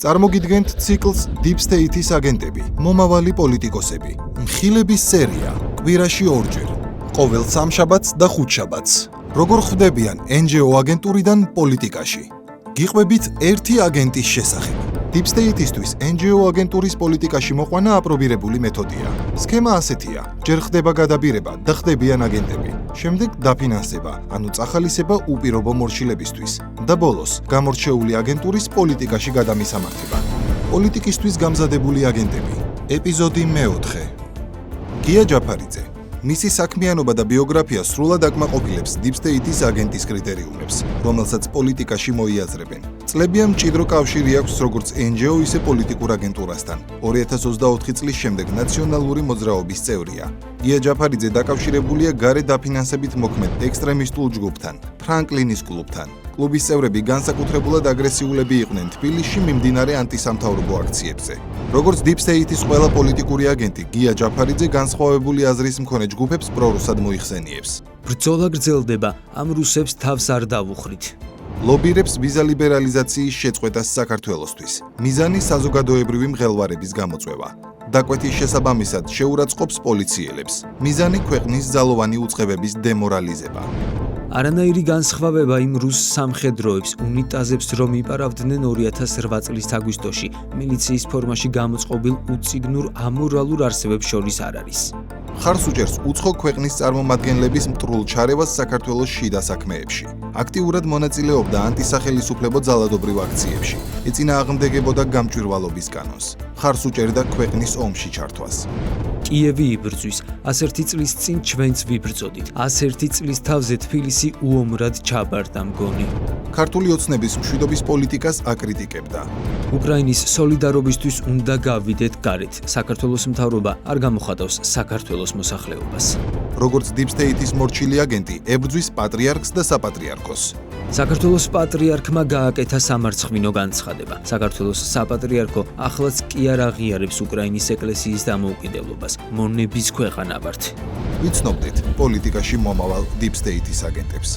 წარმოგიდგენთ ციკლს Deep State-ის აგენტები, მომავალი პოლიტიკოსები, მხილების სერია, კვირაში ორჯერ, ყოველ სამშაბათს და ხუთშაბათს. როგორ ხვდებიან NGO აგენტურიდან პოლიტიკაში. გიყვებით ერთი აგენტის შესახებ. Deep State-ისთვის NGO აგენტურის პოლიტიკაში მოყვანა აპრობირებული მეთოდია. სქემა ასეთია: ჯერ ხდება გადაბირება და ხდებიან აგენტები. შემდეგ დაფინანსება, ანუ წახალისება უპირობო მორჩილებისთვის და ბოლოს გამორჩეული აგენტურის პოლიტიკაში გადამისამართება. პოლიტიკისთვის გამზადებული აგენტები. ეპიზოდი მე-4. გია ჯაფარიძე. მისი საქმიანობა და ბიოგრაფია სრულად აკმაყოფილებს Deep State-ის აგენტის კრიტერიუმებს, რომელსაც პოლიტიკაში მოიაზრებენ. წლებია მჭიდრო კავშირი აქვს როგორც NGO, ისე პოლიტიკურ აგენტურასთან. 2024 წლის შემდეგ ნაციონალური მოძრაობის წევრია. გია ჯაფარიძე დაკავშირებულია გარე დაფინანსებით მოქმედ ექსტრემისტულ ჯგუფთან, ფრანკლინის კლუბთან. კლუბის წევრები განსაკუთრებულად აგრესიულები იყვნენ თბილისში მიმდინარე ანტისამთავრობო აქციებზე. როგორც Deep State-ის ყველა პოლიტიკური აგენტი, გია ჯაფარიძე განსხვავებული აზრის მქონე ჯგუფებს პრორუსად მოიხსენიებს. ბრძოლა გრძელდება, ამ რუსებს თავს არ დავუხრით. ლობირებს ვიზა ლიბერალიზაციის შეწყვეტას საქართველოსთვის. მიზანი საზოგადოებრივი მღელვარების გამოწვევა. დაკვეთის შესაბამისად შეურაცხყოფს პოლიციელებს. მიზანი ქვეყნის ძალოვანი უწყებების დემორალიზება. არანაირი განსხვავება იმ რუს სამხედროებს უნიტაზებს რომ იპარავდნენ 2008 წლის აგვისტოში მილიციის ფორმაში გამოწყობილ უწიგნურ ამორალურ არსებებს შორის არ არის. ხარს უჭერს უცხო ქვეყნის წარმომადგენლების მტრულ ჩარევას საქართველოს შიდა საქმეებში. აქტიურად მონაწილეობდა ანტისახელისუფლებო ძალადობრივ აქციებში. ეწინააღმდეგებოდა გამჭვირვალობის კანონს. ხარს უჭერდა ქვეყნის ომში ჩართვას. კიევი იბრძვის, 101 წლის წინ ჩვენც ვიბრძოდით. 101 წლის თავზე თბილისი უომრად ჩაბარდა მგონი. ქართული ოცნების მშვიდობის პოლიტიკას აკრიტიკებდა. უკრაინის სოლიდარობისთვის უნდა გავიდეთ გარეთ. საქართველოს მთავრობა არ გამოხატავს საქართველოს მოსახლეობას. როგორც Deep State-ის მორჩილი აგენტი, ებრძვის პატრიარქს და საპატრიარქოს. საქართველოს პატრიარქმა გააკეთა სამარცხვინო განცხადება. საქართველოს საპატრიარქო ახლაც კი არ აღიარებს უკრაინის ეკლესიის დამოუკიდებლობას. მონების ქვეყანა ვართ. ვიცნობდით პოლიტიკაში მომავალ Deep State-ის აგენტებს.